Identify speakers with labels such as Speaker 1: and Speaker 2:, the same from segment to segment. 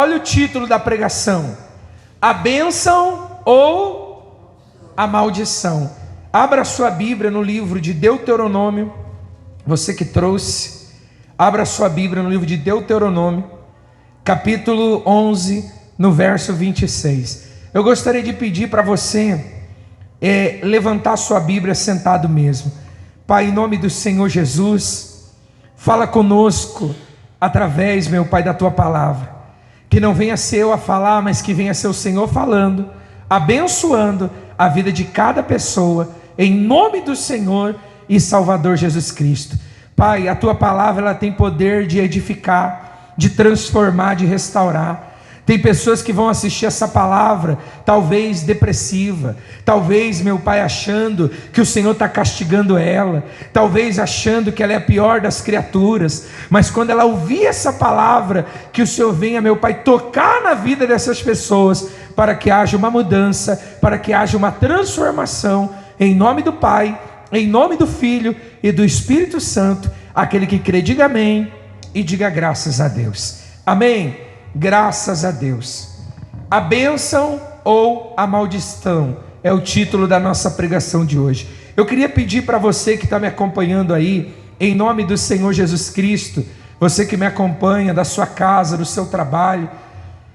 Speaker 1: Olha o título da pregação: a bênção ou a maldição. Abra sua Bíblia no livro de Deuteronômio. Você que trouxe, abra sua Bíblia no livro de Deuteronômio, capítulo 11, no verso 26. Eu gostaria de pedir para você levantar sua Bíblia sentado mesmo. Pai, em nome do Senhor Jesus, fala conosco através, meu Pai, da Tua palavra. Que não venha ser eu a falar, mas que venha ser o Senhor falando, abençoando a vida de cada pessoa, em nome do Senhor e Salvador Jesus Cristo. Pai, a Tua palavra ela tem poder de edificar, de transformar, de restaurar. Tem pessoas que vão assistir essa palavra, talvez depressiva, talvez, meu Pai, achando que o Senhor está castigando ela, talvez achando que ela é a pior das criaturas, mas quando ela ouvir essa palavra, que o Senhor venha, meu Pai, tocar na vida dessas pessoas, para que haja uma mudança, para que haja uma transformação, em nome do Pai, em nome do Filho e do Espírito Santo. Aquele que crê, diga amém e diga graças a Deus. Amém. Graças a Deus. A bênção ou a maldição é o título da nossa pregação de hoje. Eu queria pedir para você que está me acompanhando aí, em nome do Senhor Jesus Cristo, você que me acompanha da sua casa, do seu trabalho,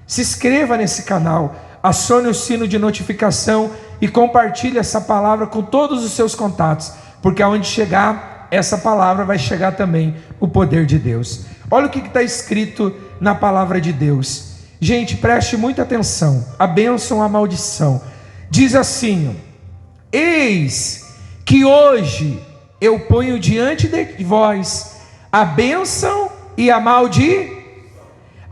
Speaker 1: se inscreva nesse canal, acione o sino de notificação e compartilhe essa palavra com todos os seus contatos, porque aonde chegar essa palavra vai chegar também o poder de Deus. Olha o que está escrito na palavra de Deus. Gente, preste muita atenção. A bênção, a maldição. Diz assim: eis que hoje eu ponho diante de vós a bênção e a maldição.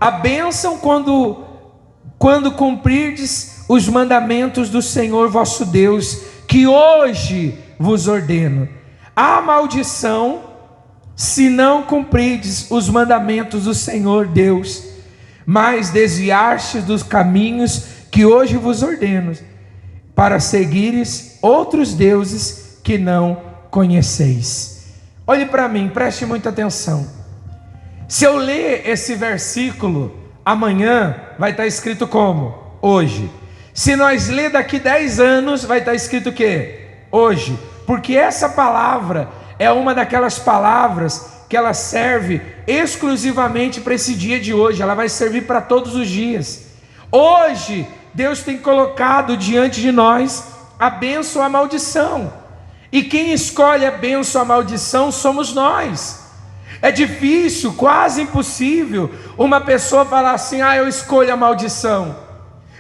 Speaker 1: A bênção quando cumprirdes os mandamentos do Senhor vosso Deus, que hoje vos ordeno. A maldição, se não cumprirdes os mandamentos do Senhor Deus, mas desviastes dos caminhos que hoje vos ordeno, para seguires outros deuses que não conheceis. Olhe para mim, preste muita atenção. Se eu ler esse versículo, amanhã vai estar escrito como? Hoje. Se nós ler daqui 10 anos, vai estar escrito o quê? Hoje. Porque essa palavra é uma daquelas palavras que ela serve exclusivamente para esse dia de hoje. Ela vai servir para todos os dias. Hoje, Deus tem colocado diante de nós a bênção ou a maldição. E quem escolhe a bênção ou a maldição somos nós. É difícil, quase impossível, uma pessoa falar assim: eu escolho a maldição.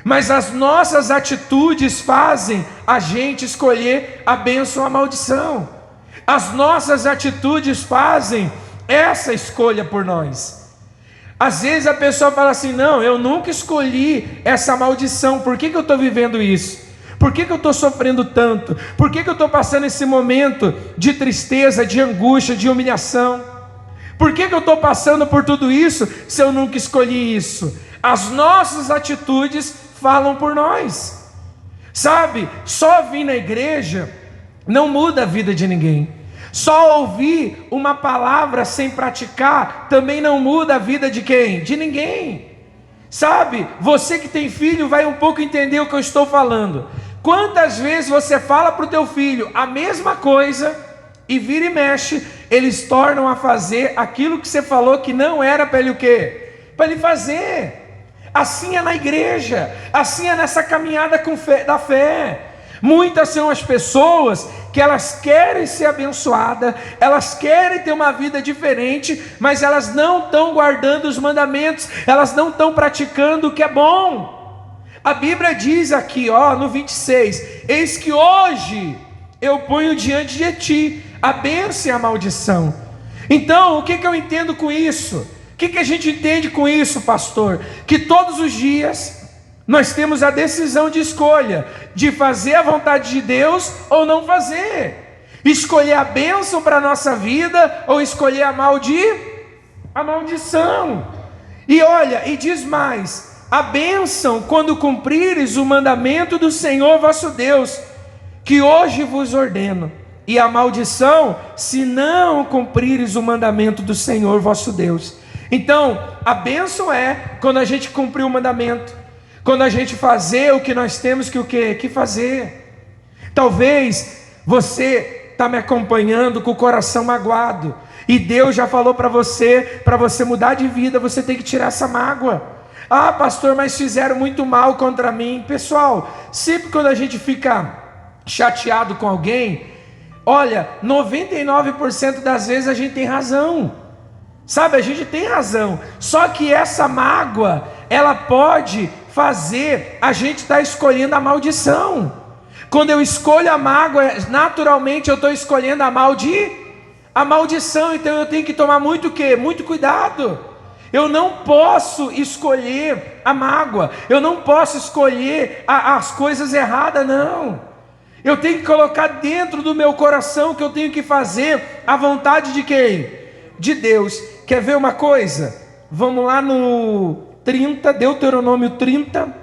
Speaker 1: Mas as nossas atitudes fazem a gente escolher a bênção ou a maldição. As nossas atitudes fazem essa escolha por nós. Às vezes a pessoa fala assim: não, eu nunca escolhi essa maldição. Por que eu estou vivendo isso? Por que eu estou sofrendo tanto? Por que eu estou passando esse momento de tristeza, de angústia, de humilhação? Por que eu estou passando por tudo isso se eu nunca escolhi isso? As nossas atitudes falam por nós. Sabe, só vir na igreja não muda a vida de ninguém. Só ouvir uma palavra sem praticar também não muda a vida de quem? De ninguém. Sabe, você que tem filho vai um pouco entender o que eu estou falando. Quantas vezes você fala para o teu filho a mesma coisa e vira e mexe, eles tornam a fazer aquilo que você falou que não era para ele o quê? Para ele fazer. Assim é na igreja, assim é nessa caminhada da fé. Muitas são as pessoas que elas querem ser abençoadas, elas querem ter uma vida diferente, mas elas não estão guardando os mandamentos, elas não estão praticando o que é bom. A Bíblia diz aqui, no 26, eis que hoje eu ponho diante de ti a bênção e a maldição. Então, o que eu entendo com isso? O que a gente entende com isso, pastor? Que todos os dias nós temos a decisão de escolha, de fazer a vontade de Deus ou não fazer. Escolher a bênção para a nossa vida ou escolher a maldição. E olha, e diz mais: a bênção quando cumprires o mandamento do Senhor vosso Deus, que hoje vos ordeno. E a maldição, se não cumprires o mandamento do Senhor vosso Deus. Então, a bênção é quando a gente cumprir o mandamento, quando a gente fazer o que nós temos que fazer. Talvez você está me acompanhando com o coração magoado, e Deus já falou para você mudar de vida, você tem que tirar essa mágoa. Ah, pastor, mas fizeram muito mal contra mim. Pessoal, sempre quando a gente fica chateado com alguém, olha, 99% das vezes a gente tem razão. Sabe, a gente tem razão. Só que essa mágoa, ela pode fazer a gente estar escolhendo a maldição. Quando eu escolho a mágoa, naturalmente eu estou escolhendo a maldição. Então eu tenho que tomar muito cuidado. Eu não posso escolher a mágoa, eu não posso escolher as coisas erradas, não. Eu tenho que colocar dentro do meu coração que eu tenho que fazer a vontade de quem? De Deus. Quer ver uma coisa? Vamos lá no 30, Deuteronômio 30,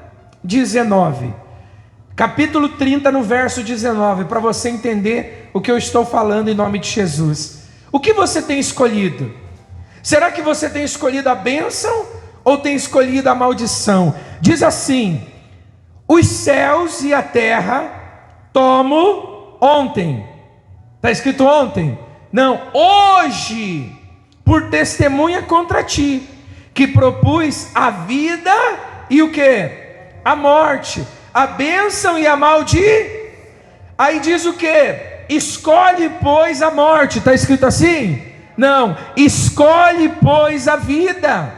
Speaker 1: 19. Capítulo 30, no verso 19, para você entender o que eu estou falando em nome de Jesus. O que você tem escolhido? Será que você tem escolhido a bênção ou tem escolhido a maldição? Diz assim: os céus e a terra tomo ontem. Está escrito ontem? Não, hoje, por testemunha contra ti, que propus a vida e o que? A morte, a bênção e a maldição. Aí diz o que? Escolhe, pois, a morte. Está escrito assim? Não, escolhe, pois, a vida.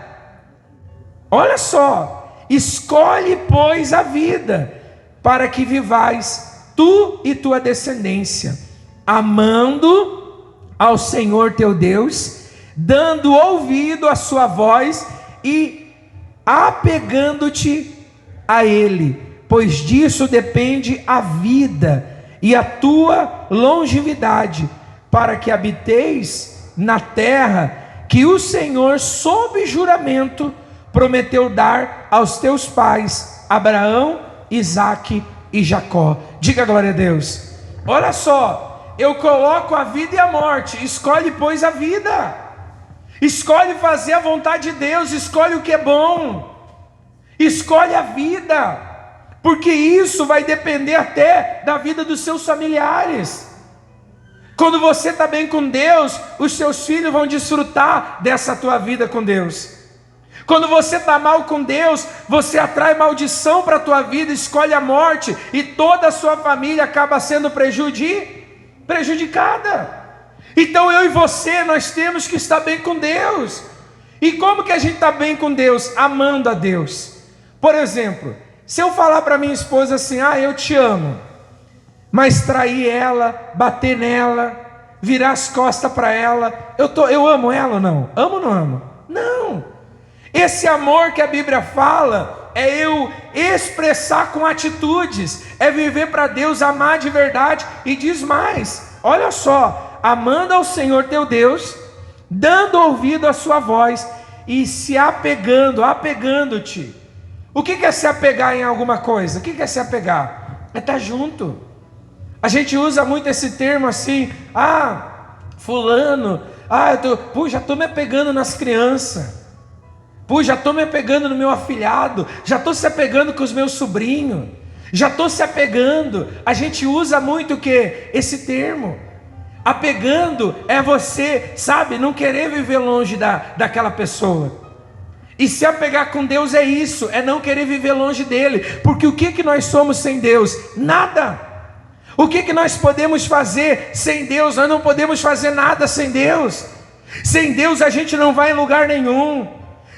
Speaker 1: Olha só, escolhe, pois, a vida, para que vivais tu e tua descendência, amando ao Senhor teu Deus, dando ouvido à sua voz e apegando-te a Ele, pois disso depende a vida e a tua longevidade, para que habiteis na terra que o Senhor, sob juramento, prometeu dar aos teus pais, Abraão, Isaque e Jacó. Diga glória a Deus. Olha só, eu coloco a vida e a morte. Escolhe, pois, a vida. Escolhe fazer a vontade de Deus. Escolhe o que é bom. Escolhe a vida, porque isso vai depender até da vida dos seus familiares. Quando você está bem com Deus, os seus filhos vão desfrutar dessa tua vida com Deus. Quando você está mal com Deus, você atrai maldição para a tua vida, escolhe a morte, e toda a sua família acaba sendo prejudicada. Então eu e você, nós temos que estar bem com Deus. E como que a gente está bem com Deus? Amando a Deus. Por exemplo, se eu falar para minha esposa assim: ah, eu te amo, mas trair ela, bater nela, virar as costas para ela, eu amo ela ou não? Amo ou não amo? Não. Esse amor que a Bíblia fala é eu expressar com atitudes, é viver para Deus, amar de verdade. E diz mais, olha só: amando ao Senhor teu Deus, dando ouvido à sua voz e se apegando-te. O que é se apegar em alguma coisa? O que é se apegar? É estar junto. A gente usa muito esse termo assim: ah, fulano, já estou me apegando nas crianças, já estou me apegando no meu afilhado, já estou se apegando com os meus sobrinhos, já estou se apegando. A gente usa muito o que? Esse termo. Apegando é você, sabe, não querer viver longe daquela pessoa. E se apegar com Deus é isso, é não querer viver longe dele. Porque o que nós somos sem Deus? Nada. O que nós podemos fazer sem Deus? Nós não podemos fazer nada sem Deus. Sem Deus a gente não vai em lugar nenhum.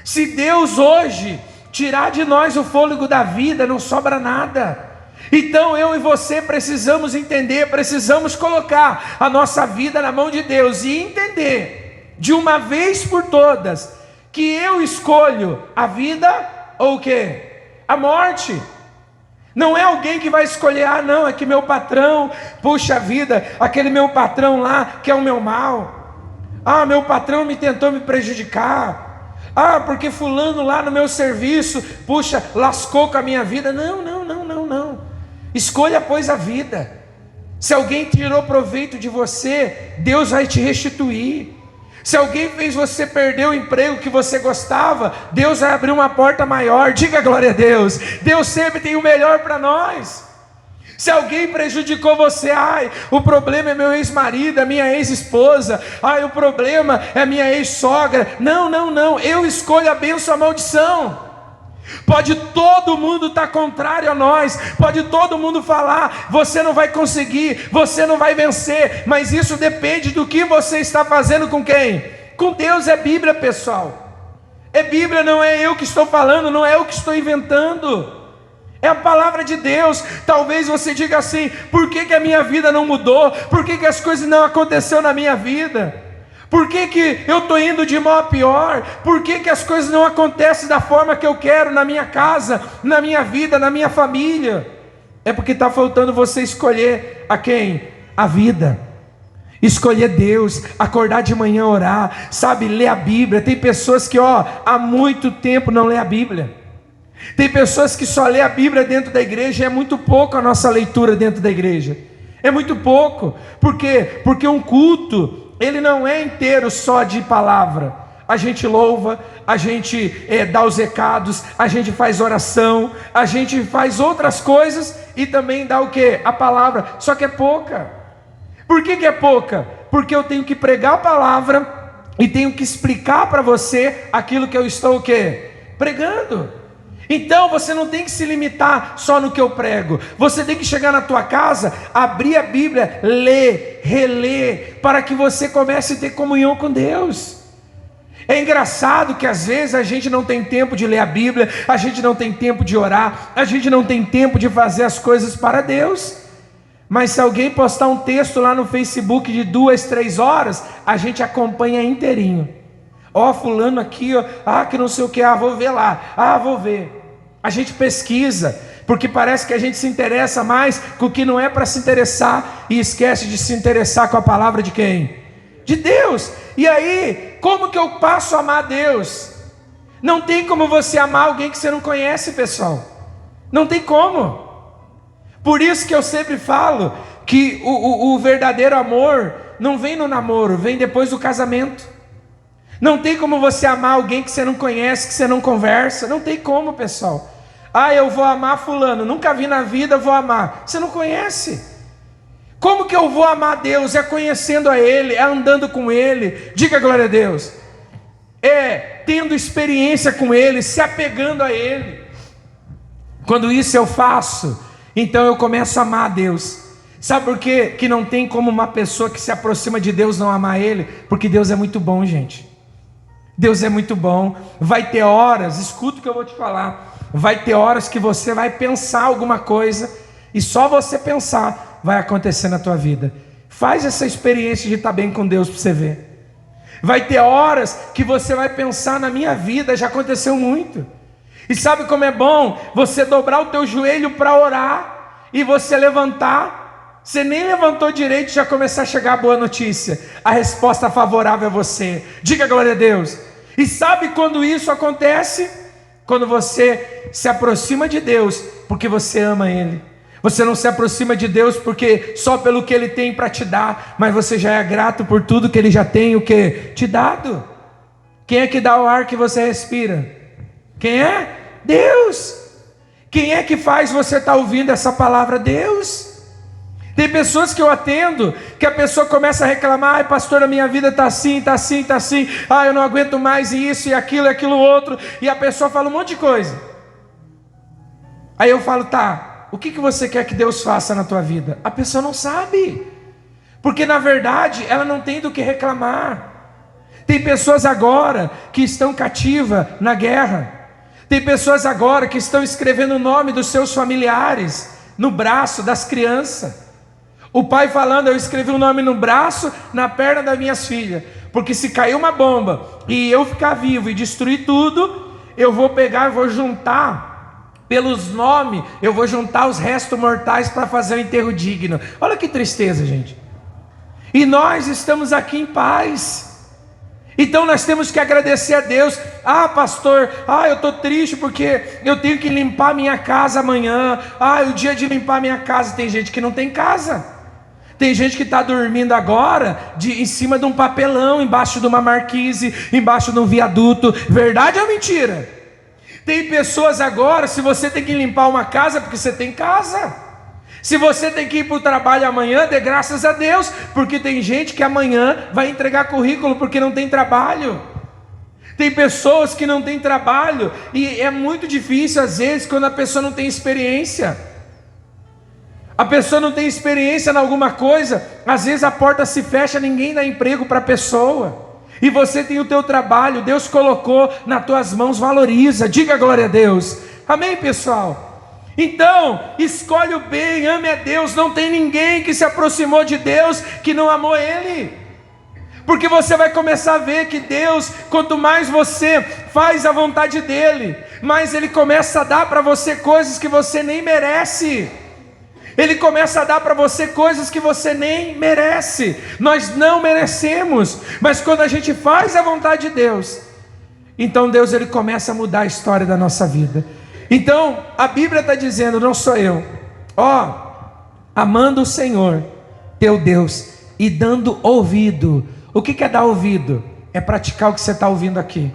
Speaker 1: Se Deus hoje tirar de nós o fôlego da vida, não sobra nada. Então eu e você precisamos entender, precisamos colocar a nossa vida na mão de Deus e entender de uma vez por todas que eu escolho a vida ou o quê? A morte. Não é alguém que vai escolher: ah, não, é que meu patrão, puxa vida, aquele meu patrão lá que é o meu mal. Ah, meu patrão tentou me prejudicar. Ah, porque fulano lá no meu serviço, puxa, lascou com a minha vida. Não. Escolha, pois, a vida. Se alguém tirou proveito de você, Deus vai te restituir. Se alguém fez você perder o emprego que você gostava, Deus vai abrir uma porta maior. Diga glória a Deus. Deus sempre tem o melhor para nós. Se alguém prejudicou você, o problema é meu ex-marido, é minha ex-esposa, o problema é minha ex-sogra. Não, eu escolho a bênção ou a maldição. Pode todo mundo estar contrário a nós, pode todo mundo falar, você não vai conseguir, você não vai vencer, mas isso depende do que você está fazendo com quem? Com Deus. É Bíblia, pessoal. É Bíblia, não é eu que estou falando, não é eu que estou inventando. É a palavra de Deus. Talvez você diga assim: por que a minha vida não mudou? Por que as coisas não aconteceram na minha vida? Por que eu estou indo de mal a pior? Por que as coisas não acontecem da forma que eu quero na minha casa, na minha vida, na minha família? É porque está faltando você escolher a quem? A vida. Escolher Deus, acordar de manhã, orar, sabe, ler a Bíblia. Tem pessoas que há muito tempo não lê a Bíblia. Tem pessoas que só lê a Bíblia dentro da igreja. É muito pouco a nossa leitura dentro da igreja. É muito pouco. Por quê? Porque um culto, ele não é inteiro só de palavra. A gente louva, a gente dá os recados, a gente faz oração, a gente faz outras coisas e também dá o quê? A palavra. Só que é pouca. Por que é pouca? Porque eu tenho que pregar a palavra e tenho que explicar para você aquilo que eu estou o quê? Pregando. Então você não tem que se limitar só no que eu prego. Você tem que chegar na tua casa, abrir a Bíblia, ler, reler, para que você comece a ter comunhão com Deus. É engraçado que às vezes a gente não tem tempo de ler a Bíblia, a gente não tem tempo de orar, a gente não tem tempo de fazer as coisas para Deus. Mas se alguém postar um texto lá no Facebook de 2, 3 horas, a gente acompanha inteirinho. Fulano aqui, que não sei o que, vou ver lá, vou ver. A gente pesquisa, porque parece que a gente se interessa mais com o que não é para se interessar, e esquece de se interessar com a palavra de quem? De Deus. E aí, como que eu passo a amar Deus? Não tem como você amar alguém que você não conhece, pessoal. Não tem como. Por isso que eu sempre falo que o verdadeiro amor não vem no namoro, vem depois do casamento. Não tem como você amar alguém que você não conhece, que você não conversa. Não tem como, pessoal. Eu vou amar fulano, nunca vi na vida, vou amar. Você não conhece. Como que eu vou amar Deus? É conhecendo a Ele, é andando com Ele. Diga glória a Deus. É tendo experiência com Ele, se apegando a Ele. Quando isso eu faço, então eu começo a amar a Deus. Sabe por quê? Que não tem como uma pessoa que se aproxima de Deus não amar Ele? Porque Deus é muito bom, gente. Deus é muito bom. Vai ter horas, escuta o que eu vou te falar, vai ter horas que você vai pensar alguma coisa, e só você pensar vai acontecer na tua vida. Faz essa experiência de estar bem com Deus para você ver. Vai ter horas que você vai pensar: na minha vida já aconteceu muito. E sabe como é bom você dobrar o teu joelho para orar, e você levantar, você nem levantou direito, já começar a chegar a boa notícia, a resposta favorável a você. Diga glória a Deus. E sabe quando isso acontece? Quando você se aproxima de Deus porque você ama Ele. Você não se aproxima de Deus porque só pelo que Ele tem para te dar, mas você já é grato por tudo que Ele já tem te dado. Quem é que dá o ar que você respira? Quem é? Deus. Quem é que faz você estar ouvindo essa palavra? Deus. Tem pessoas que eu atendo, que a pessoa começa a reclamar: pastor, a minha vida está assim, está assim, está assim, eu não aguento mais isso e aquilo outro, e a pessoa fala um monte de coisa. Aí eu falo: tá, o que você quer que Deus faça na tua vida? A pessoa não sabe, porque na verdade ela não tem do que reclamar. Tem pessoas agora que estão cativas na guerra, tem pessoas agora que estão escrevendo o nome dos seus familiares no braço das crianças. O pai falando: eu escrevi o nome no braço, na perna das minhas filhas, porque se cair uma bomba e eu ficar vivo e destruir tudo, eu vou pegar e vou juntar pelos nomes, eu vou juntar os restos mortais para fazer um enterro digno. Olha que tristeza, gente. E nós estamos aqui em paz. Então nós temos que agradecer a Deus. Pastor, eu estou triste porque eu tenho que limpar minha casa amanhã. O dia de limpar minha casa. Tem gente que não tem casa. Tem gente que está dormindo agora em cima de um papelão, embaixo de uma marquise, embaixo de um viaduto. Verdade ou mentira? Tem pessoas agora, se você tem que limpar uma casa, porque você tem casa. Se você tem que ir para o trabalho amanhã, dê graças a Deus, porque tem gente que amanhã vai entregar currículo porque não tem trabalho. Tem pessoas que não têm trabalho, e é muito difícil às vezes quando a pessoa não tem experiência. A pessoa não tem experiência em alguma coisa, às vezes a porta se fecha, ninguém dá emprego para a pessoa. E você tem o teu trabalho, Deus colocou nas tuas mãos, valoriza, diga glória a Deus. Amém, pessoal? Então, escolhe o bem, ame a Deus. Não tem ninguém que se aproximou de Deus que não amou Ele. Porque você vai começar a ver que Deus, quanto mais você faz a vontade dEle, mais Ele começa a dar para você coisas que você nem merece. Ele começa a dar para você coisas que você nem merece. Nós não merecemos, mas quando a gente faz a vontade de Deus, então Deus ele começa a mudar a história da nossa vida. Então a Bíblia está dizendo, não sou eu, amando o Senhor teu Deus e dando ouvido. O que é dar ouvido? É praticar o que você está ouvindo aqui.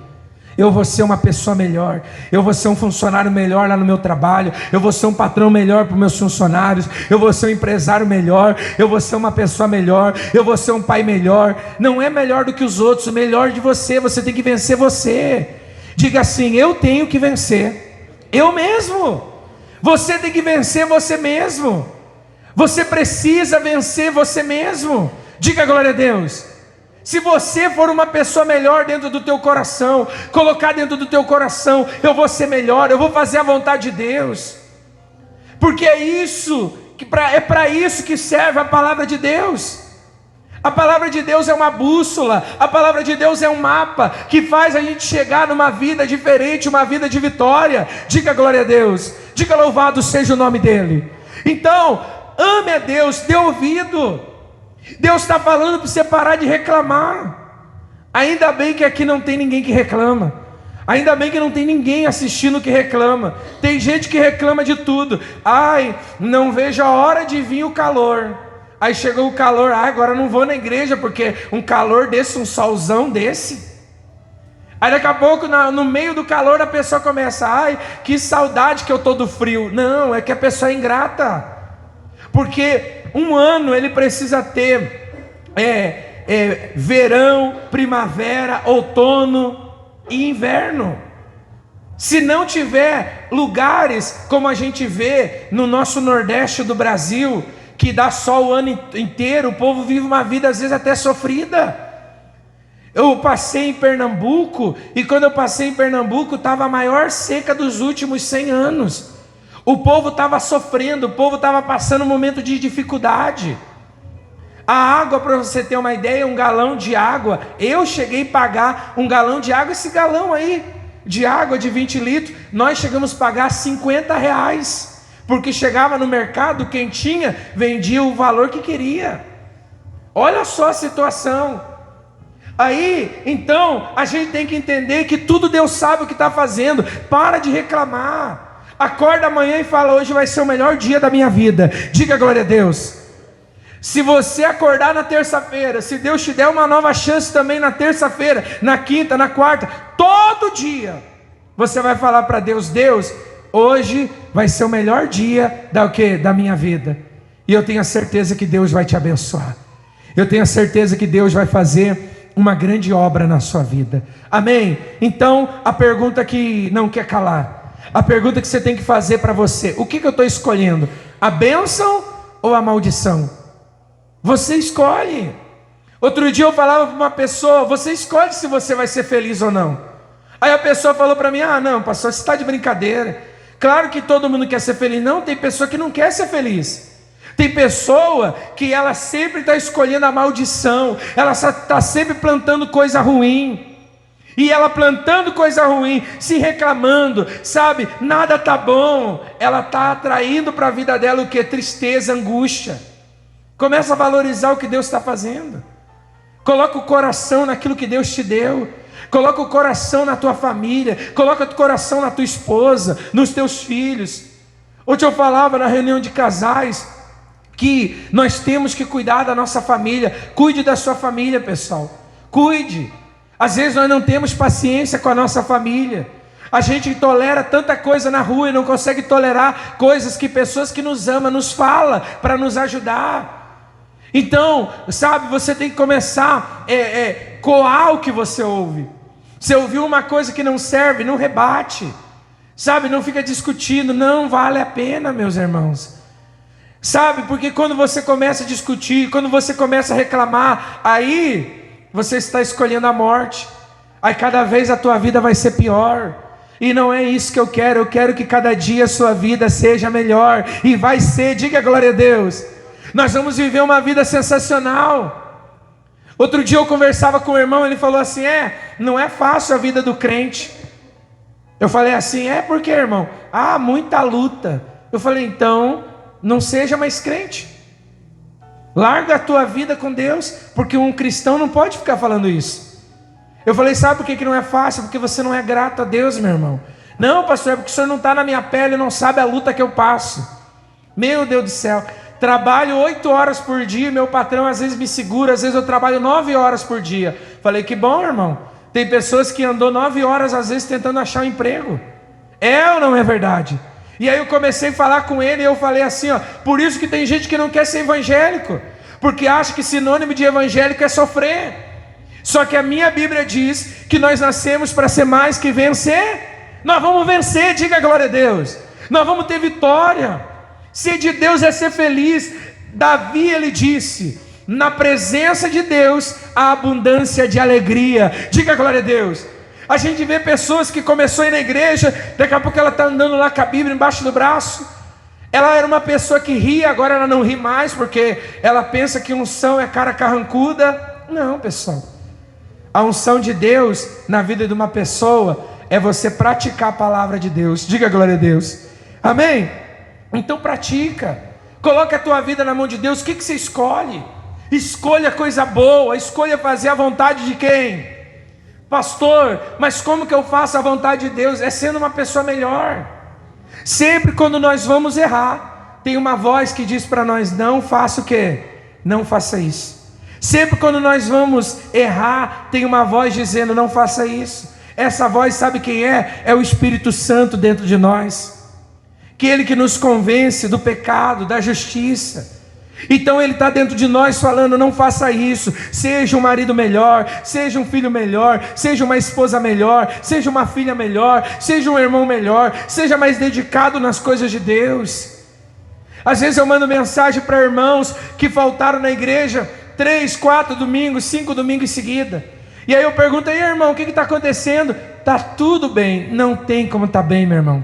Speaker 1: Eu vou ser uma pessoa melhor, eu vou ser um funcionário melhor lá no meu trabalho, eu vou ser um patrão melhor para os meus funcionários, eu vou ser um empresário melhor, eu vou ser uma pessoa melhor, eu vou ser um pai melhor. Não é melhor do que os outros, o melhor de você, você tem que vencer você. Diga assim, eu tenho que vencer, eu mesmo. Você tem que vencer você mesmo, você precisa vencer você mesmo. Diga glória a Deus. Se você for uma pessoa melhor dentro do teu coração, colocar dentro do teu coração, eu vou ser melhor, eu vou fazer a vontade de Deus, porque é isso, é para isso que serve a palavra de Deus. A palavra de Deus é uma bússola, a palavra de Deus é um mapa, que faz a gente chegar numa vida diferente, uma vida de vitória. Diga glória a Deus, diga louvado seja o nome dEle. Então, ame a Deus, dê ouvido. Deus está falando para você parar de reclamar. Ainda bem que aqui não tem ninguém que reclama. Ainda bem que não tem ninguém assistindo que reclama. Tem gente que reclama de tudo. Ai, não vejo a hora de vir o calor. Aí chegou o calor, agora não vou na igreja porque um calor desse, um solzão desse. Aí daqui a pouco, no meio do calor, a pessoa começa, ai, que saudade que eu estou do frio. Não, é que a pessoa é ingrata. Porque um ano ele precisa ter verão, primavera, outono e inverno. Se não tiver lugares como a gente vê no nosso nordeste do Brasil, que dá sol o ano inteiro, o povo vive uma vida às vezes até sofrida. Eu passei em Pernambuco, e quando eu passei em Pernambuco estava a maior seca dos últimos 100 anos. O povo estava sofrendo, o povo estava passando um momento de dificuldade. A água, para você ter uma ideia, um galão de água, eu cheguei a pagar um galão de água, esse galão aí de água de 20 litros, nós chegamos a pagar R$50, porque chegava no mercado, quem tinha, vendia o valor que queria. Olha só a situação. Aí, então, a gente tem que entender que tudo Deus sabe o que está fazendo. Para de reclamar. Acorda amanhã e fala, hoje vai ser o melhor dia da minha vida. Diga glória a Deus. Se você acordar na terça-feira, se Deus te der uma nova chance também na terça-feira, na quinta, na quarta, todo dia, você vai falar para Deus, Deus, hoje vai ser o melhor dia da minha vida. E eu tenho a certeza que Deus vai te abençoar. Eu tenho a certeza que Deus vai fazer uma grande obra na sua vida. Amém? Então, a pergunta que não quer calar, a pergunta que você tem que fazer para você, o que eu estou escolhendo? A bênção ou a maldição? Você escolhe. Outro dia eu falava para uma pessoa, você escolhe se você vai ser feliz ou não. Aí a pessoa falou para mim, não, pastor, você está de brincadeira. Claro que todo mundo quer ser feliz. Não, tem pessoa que não quer ser feliz. Tem pessoa que ela sempre está escolhendo a maldição, ela está sempre plantando coisa ruim. E ela plantando coisa ruim, se reclamando, sabe, nada tá bom, ela está atraindo para a vida dela o que? Tristeza, angústia. Começa a valorizar o que Deus está fazendo. Coloca o coração naquilo que Deus te deu. Coloca o coração na tua família. Coloca o coração na tua esposa, nos teus filhos. Ontem eu falava na reunião de casais que nós temos que cuidar da nossa família. Cuide da sua família, pessoal. Cuide. Às vezes nós não temos paciência com a nossa família. A gente tolera tanta coisa na rua e não consegue tolerar coisas que pessoas que nos amam nos falam para nos ajudar. Então, sabe, você tem que começar a coar o que você ouve. Você ouviu uma coisa que não serve, não rebate. Sabe, não fica discutindo, não vale a pena, meus irmãos. Sabe, porque quando você começa a discutir, quando você começa a reclamar, aí você está escolhendo a morte. Aí cada vez a tua vida vai ser pior. E não é isso que eu quero que cada dia a sua vida seja melhor. E vai ser, diga glória a Deus. Nós vamos viver uma vida sensacional. Outro dia eu conversava com o irmão, ele falou assim, não é fácil a vida do crente. Eu falei assim, por que, irmão? Muita luta. Eu falei, então, não seja mais crente. Larga a tua vida com Deus, porque um cristão não pode ficar falando isso. Eu falei, sabe por que não é fácil? Porque você não é grato a Deus, meu irmão. Não, pastor, é porque o senhor não está na minha pele, não sabe a luta que eu passo. Meu Deus do céu. Trabalho 8 horas por dia, meu patrão às vezes me segura, às vezes eu trabalho 9 horas por dia. Falei, que bom, irmão. Tem pessoas que andou 9 horas às vezes tentando achar um emprego. É ou não é verdade? E aí eu comecei a falar com ele e eu falei assim, por isso que tem gente que não quer ser evangélico, porque acha que sinônimo de evangélico é sofrer. Só que a minha Bíblia diz que nós nascemos para ser mais que vencer. Nós vamos vencer, diga glória a Deus. Nós vamos ter vitória. Ser de Deus é ser feliz. Davi, ele disse, na presença de Deus há abundância de alegria. Diga glória a Deus. A gente vê pessoas que começou a ir na igreja, daqui a pouco ela está andando lá com a Bíblia embaixo do braço. Ela era uma pessoa que ria, agora ela não ri mais, porque ela pensa que unção é cara carrancuda. Não, pessoal. A unção de Deus na vida de uma pessoa é você praticar a palavra de Deus. Diga glória a Deus. Amém? Então pratica. Coloca a tua vida na mão de Deus. O que você escolhe? Escolha coisa boa. Escolha fazer a vontade de quem? Pastor, mas como que eu faço a vontade de Deus? É sendo uma pessoa melhor. Sempre quando nós vamos errar, tem uma voz que diz para nós, não faça o quê? Não faça isso. Sempre quando nós vamos errar, tem uma voz dizendo, não faça isso. Essa voz, sabe quem é? É o Espírito Santo dentro de nós. Aquele que nos convence do pecado, da justiça. Então ele está dentro de nós falando, não faça isso. Seja um marido melhor, seja um filho melhor, seja uma esposa melhor, seja uma filha melhor, seja um irmão melhor, seja mais dedicado nas coisas de Deus. Às vezes eu mando mensagem para irmãos que faltaram na igreja 3, 4 domingos, 5 domingos em seguida. E aí eu pergunto, aí irmão, o que está acontecendo? Está tudo bem. Não tem como estar bem, meu irmão.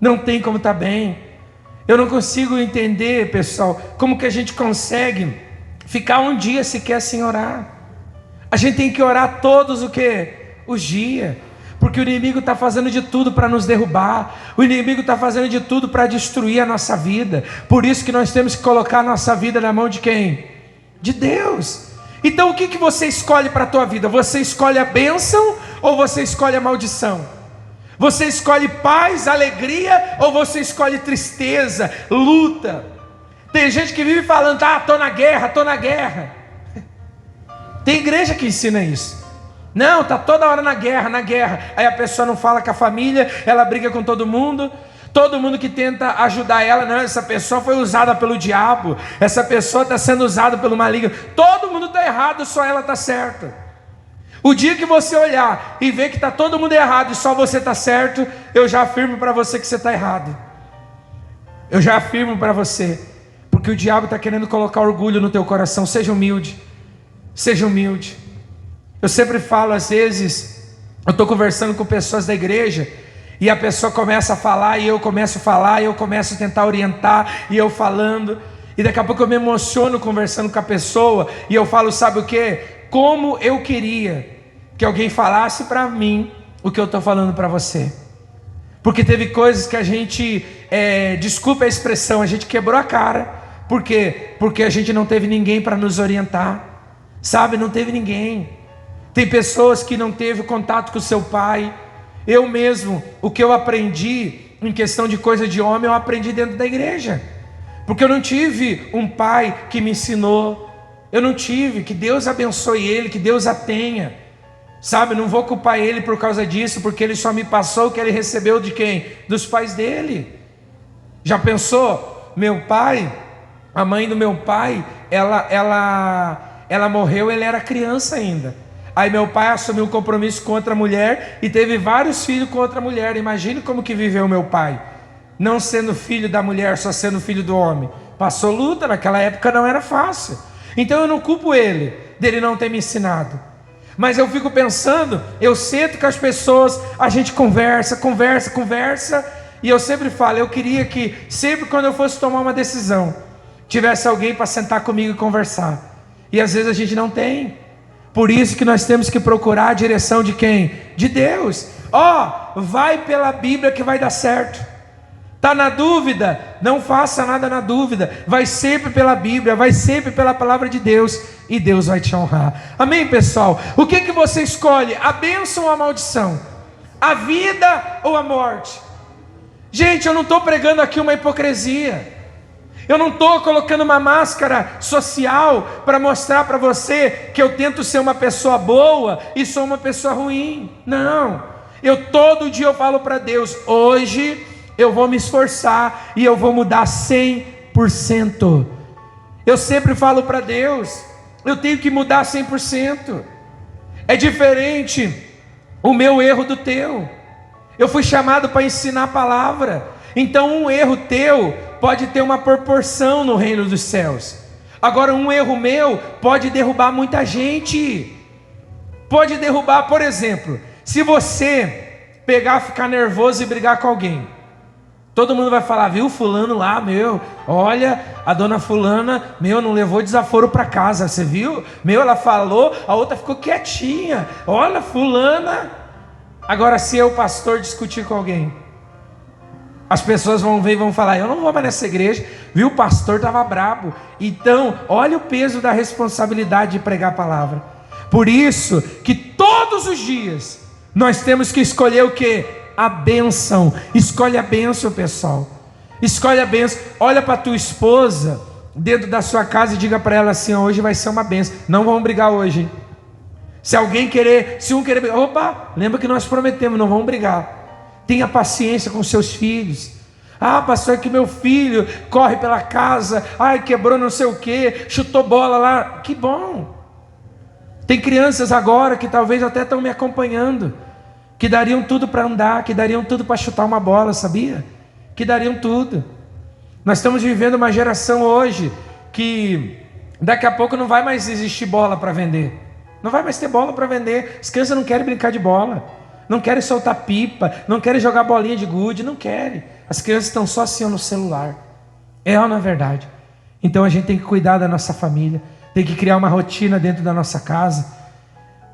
Speaker 1: Não tem como estar bem. Eu não consigo entender, pessoal, como que a gente consegue ficar um dia sequer sem orar. A gente tem que orar todos o quê? Os dias. Porque o inimigo está fazendo de tudo para nos derrubar. O inimigo está fazendo de tudo para destruir a nossa vida. Por isso que nós temos que colocar a nossa vida na mão de quem? De Deus. Então o que você escolhe para a tua vida? Você escolhe a bênção ou você escolhe a maldição? Você escolhe paz, alegria ou você escolhe tristeza, luta? Tem gente que vive falando, estou na guerra. Tem igreja que ensina isso. Não, está toda hora na guerra. Aí a pessoa não fala com a família, ela briga com todo mundo que tenta ajudar ela, não, essa pessoa foi usada pelo diabo, essa pessoa está sendo usada pelo maligno. Todo mundo está errado, só ela está certa. O dia que você olhar e ver que está todo mundo errado e só você está certo, eu já afirmo para você que você está errado. Eu já afirmo para você, porque o diabo está querendo colocar orgulho no teu coração. Seja humilde. Seja humilde. Eu sempre falo, às vezes, eu estou conversando com pessoas da igreja, e a pessoa começa a falar, e eu começo a falar, e eu começo a tentar orientar, e eu falando, e daqui a pouco eu me emociono conversando com a pessoa, e eu falo, sabe o que? Como eu queria que alguém falasse para mim o que eu estou falando para você. Porque teve coisas que a gente, desculpa a expressão, a gente quebrou a cara. Por quê? Porque a gente não teve ninguém para nos orientar. Sabe, não teve ninguém. Tem pessoas que não teve contato com o seu pai. Eu mesmo, o que eu aprendi em questão de coisa de homem, eu aprendi dentro da igreja. porque eu não tive um pai que me ensinou, eu não tive, que Deus abençoe ele, que Deus a tenha, sabe? Não vou culpar ele por causa disso, porque ele só me passou o que ele recebeu de quem? Dos pais dele. Já pensou? Meu pai, a mãe do meu pai, ela morreu, ele era criança ainda. Aí meu pai assumiu um compromisso com outra mulher e teve vários filhos com outra mulher. Imagine como que viveu meu pai, não sendo filho da mulher, só sendo filho do homem. Passou luta, naquela época não era fácil. Então eu não culpo ele, dele não ter me ensinado. Mas eu fico pensando, eu sento com as pessoas, a gente conversa, e eu sempre falo, eu queria que sempre quando eu fosse tomar uma decisão, tivesse alguém para sentar comigo e conversar. E às vezes a gente não tem. Por isso que nós temos que procurar a direção de quem? De Deus. Vai pela Bíblia que vai dar certo. Está na dúvida? Não faça nada na dúvida. Vai sempre pela Bíblia, vai sempre pela palavra de Deus, e Deus vai te honrar. Amém, pessoal? O que você escolhe? A bênção ou a maldição? A vida ou a morte? Gente, eu não estou pregando aqui uma hipocrisia. Eu não estou colocando uma máscara social para mostrar para você que eu tento ser uma pessoa boa e sou uma pessoa ruim. Não. Todo dia eu falo para Deus, hoje eu vou me esforçar e eu vou mudar 100%. Eu sempre falo para Deus, eu tenho que mudar 100%. É diferente o meu erro do teu. Eu fui chamado para ensinar a palavra. Então um erro teu pode ter uma proporção no reino dos céus. Agora um erro meu pode derrubar muita gente. Pode derrubar, por exemplo, se você pegar, ficar nervoso e brigar com alguém, todo mundo vai falar, viu fulano lá, olha, a dona fulana, não levou desaforo para casa, você viu? Ela falou, a outra ficou quietinha, olha fulana. Agora se eu, pastor, discutir com alguém, as pessoas vão ver e vão falar, eu não vou mais nessa igreja, viu, o pastor estava brabo. Então, olha o peso da responsabilidade de pregar a palavra. Por isso que todos os dias nós temos que escolher o quê? A bênção. Escolhe a bênção, pessoal. Escolhe a bênção. Olha para a tua esposa dentro da sua casa e diga para ela assim, hoje vai ser uma bênção. Não vamos brigar hoje, hein? Se um querer brigar, opa, lembra que nós prometemos, não vamos brigar. Tenha paciência com seus filhos. Pastor, que meu filho corre pela casa, quebrou não sei o que, chutou bola lá. Que bom. Tem crianças agora que talvez até estão me acompanhando, que dariam tudo para andar, que dariam tudo para chutar uma bola, sabia? Que dariam tudo. Nós estamos vivendo uma geração hoje que daqui a pouco não vai mais existir bola para vender. Não vai mais ter bola para vender. As crianças não querem brincar de bola, não querem soltar pipa, não querem jogar bolinha de gude, não querem. As crianças estão só assim no celular. É ou não é verdade? Então a gente tem que cuidar da nossa família, tem que criar uma rotina dentro da nossa casa,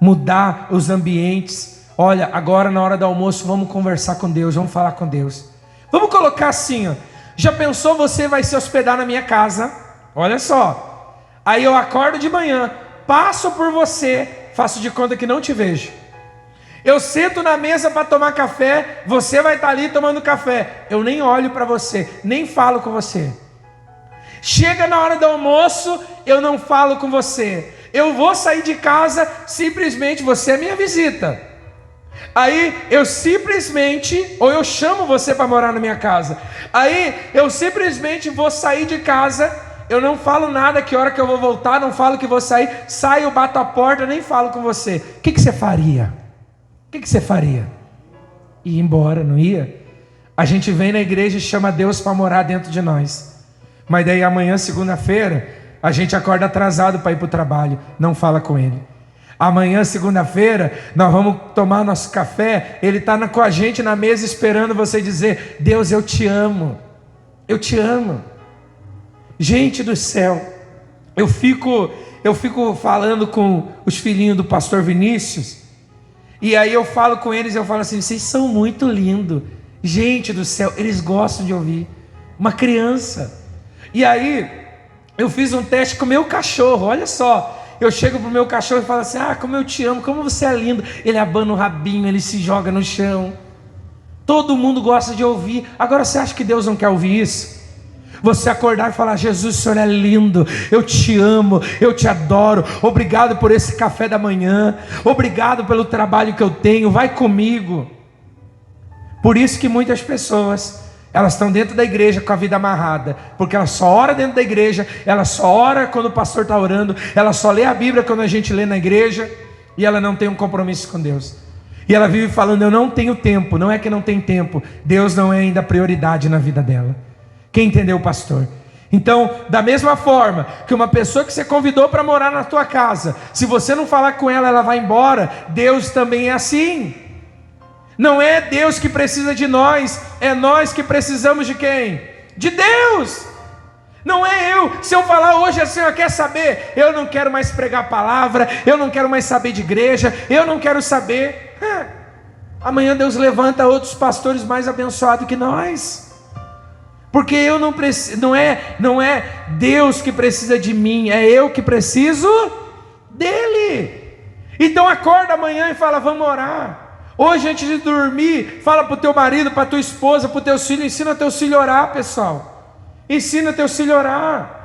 Speaker 1: mudar os ambientes. Olha, agora na hora do almoço vamos conversar com Deus, vamos falar com Deus. Vamos colocar assim, já pensou você vai se hospedar na minha casa? Olha só, aí eu acordo de manhã, passo por você, faço de conta que não te vejo. Eu sento na mesa para tomar café, você vai estar ali tomando café. Eu nem olho para você, nem falo com você. Chega na hora do almoço, eu não falo com você. Eu vou sair de casa, simplesmente você é minha visita. Aí eu simplesmente, ou eu chamo você para morar na minha casa. Aí eu simplesmente vou sair de casa, eu não falo nada, que hora que eu vou voltar, não falo que vou sair. Saio, bato a porta, nem falo com você. O que você faria? O que você faria? Ir embora, não ia? A gente vem na igreja e chama Deus para morar dentro de nós. Mas daí amanhã, segunda-feira, a gente acorda atrasado para ir para o trabalho. Não fala com Ele. Amanhã, segunda-feira, nós vamos tomar nosso café. Ele está com a gente na mesa esperando você dizer, Deus, eu te amo. Eu te amo. Gente do céu, eu fico falando com os filhinhos do pastor Vinícius. E aí eu falo com eles, eu falo assim, vocês são muito lindos. Gente do céu, eles gostam de ouvir. Uma criança. E aí, eu fiz um teste com o meu cachorro, olha só. Eu chego pro meu cachorro e falo assim, como eu te amo, como você é lindo. Ele abana o rabinho, ele se joga no chão. Todo mundo gosta de ouvir. Agora você acha que Deus não quer ouvir isso? Você acordar e falar: Jesus, o Senhor é lindo, eu te amo, eu te adoro, obrigado por esse café da manhã, obrigado pelo trabalho que eu tenho, vai comigo. Por isso que muitas pessoas, elas estão dentro da igreja com a vida amarrada, porque ela só ora dentro da igreja, ela só ora quando o pastor está orando, ela só lê a Bíblia quando a gente lê na igreja, e ela não tem um compromisso com Deus. E ela vive falando: eu não tenho tempo. Não é que não tem tempo, Deus não é ainda prioridade na vida dela. Quem entendeu, pastor? Então, da mesma forma que uma pessoa que você convidou para morar na tua casa, se você não falar com ela, ela vai embora. Deus também é assim. Não é Deus que precisa de nós, é nós que precisamos de quem? De Deus. Não é eu. Se eu falar hoje assim: quer saber? Eu não quero mais pregar a palavra, eu não quero mais saber de igreja, eu não quero saber. Amanhã Deus levanta outros pastores mais abençoados que nós. Porque eu não preciso, não é Deus que precisa de mim, é eu que preciso dele. Então acorda amanhã e fala: vamos orar. Hoje, antes de dormir, fala para o teu marido, para a tua esposa, para o teu filho. Ensina teu filho a orar, pessoal. Ensina teu filho a orar.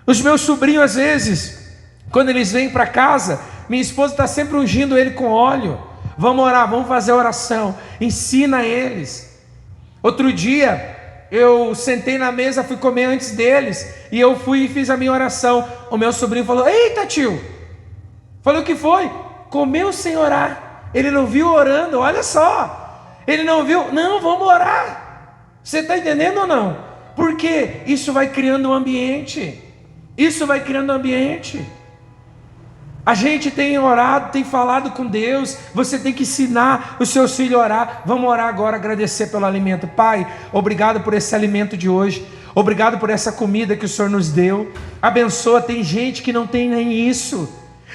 Speaker 1: Os meus sobrinhos, às vezes, quando eles vêm para casa, minha esposa está sempre ungindo ele com óleo. Vamos orar, vamos fazer oração. Ensina eles. Outro dia, eu sentei na mesa, fui comer antes deles, e eu fui e fiz a minha oração. O meu sobrinho falou: eita, tio. Falei: o que foi? Comeu sem orar. Ele não viu orando, olha só. Ele não viu, não, vamos orar. Você está entendendo ou não? Porque isso vai criando um ambiente. Isso vai criando um ambiente. A gente tem orado, tem falado com Deus. Você tem que ensinar os seus filhos a orar. Vamos orar agora, agradecer pelo alimento. Pai, obrigado por esse alimento de hoje. Obrigado por essa comida que o Senhor nos deu. Abençoa, tem gente que não tem nem isso.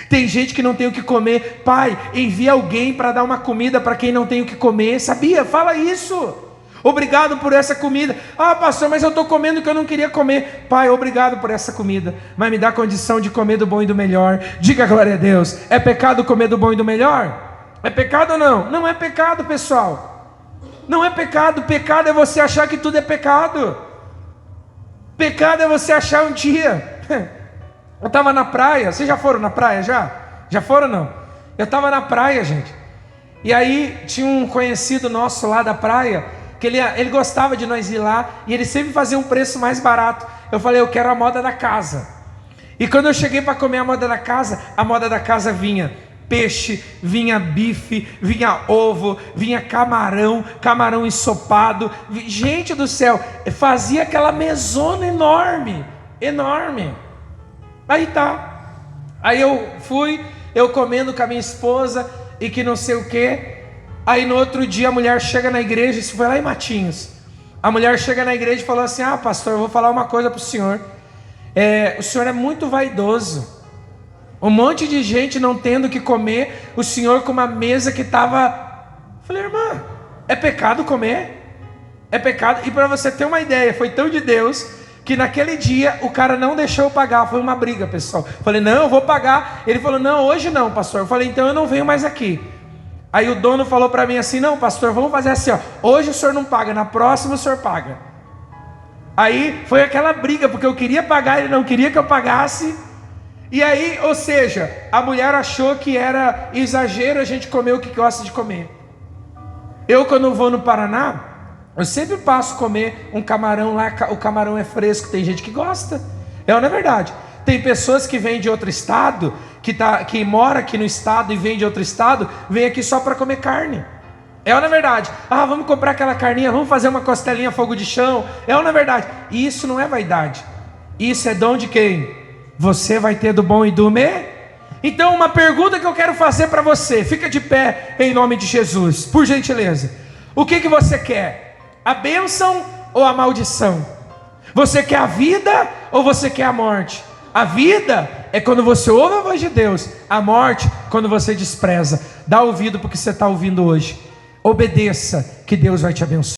Speaker 1: Tem gente que não tem o que comer. Pai, envia alguém para dar uma comida para quem não tem o que comer. Sabia? Fala isso. Obrigado por essa comida. Ah, pastor, mas eu estou comendo o que eu não queria comer. Pai, obrigado por essa comida, mas me dá condição de comer do bom e do melhor. Diga glória a Deus. É pecado comer do bom e do melhor? É pecado ou não? Não é pecado, pessoal. Não é pecado. Pecado é você achar que tudo é pecado. Pecado é você achar um dia... Eu estava na praia. Vocês já foram na praia já? Já foram ou não? Eu estava na praia, gente. E aí tinha um conhecido nosso lá da praia, que ele gostava de nós ir lá, e ele sempre fazia um preço mais barato. Eu falei: eu quero a moda da casa. E quando eu cheguei para comer a moda da casa vinha peixe, vinha bife, vinha ovo, vinha camarão ensopado. Gente do céu, fazia aquela mesona enorme. Aí tá. Aí eu fui, eu comendo com a minha esposa e que não sei o que. Aí no outro dia a mulher chega na igreja, isso foi lá em Matinhos. A mulher chega na igreja e falou assim: ah, pastor, eu vou falar uma coisa para o senhor. O senhor é muito vaidoso. Um monte de gente não tendo o que comer, o senhor com uma mesa que estava... Falei: irmã, é pecado comer? É pecado. E para você ter uma ideia, foi tão de Deus... que naquele dia o cara não deixou eu pagar. Foi uma briga, pessoal. Falei: não, eu vou pagar. Ele falou: não, hoje não, pastor. Eu falei: então eu não venho mais aqui. Aí o dono falou para mim assim: não, pastor, vamos fazer assim, ó. Hoje o senhor não paga, na próxima o senhor paga. Aí foi aquela briga, porque eu queria pagar, ele não queria que eu pagasse. E aí, ou seja, a mulher achou que era exagero a gente comer o que gosta de comer. Eu, quando vou no Paraná, eu sempre passo a comer um camarão lá. O camarão é fresco, tem gente que gosta. Não é verdade? Tem pessoas que vêm de outro estado, que mora aqui no estado e vem de outro estado, vem aqui só para comer carne. Não é verdade? Ah, vamos comprar aquela carninha, vamos fazer uma costelinha fogo de chão. Não é verdade? Isso não é vaidade. Isso é dom de quem? Você vai ter do bom e do Então uma pergunta que eu quero fazer para você. Fica de pé em nome de Jesus, por gentileza. O que você quer? A bênção ou a maldição? Você quer a vida ou você quer a morte? A vida é quando você ouve a voz de Deus. A morte, quando você despreza. Dá ouvido porque você está ouvindo hoje. Obedeça, que Deus vai te abençoar.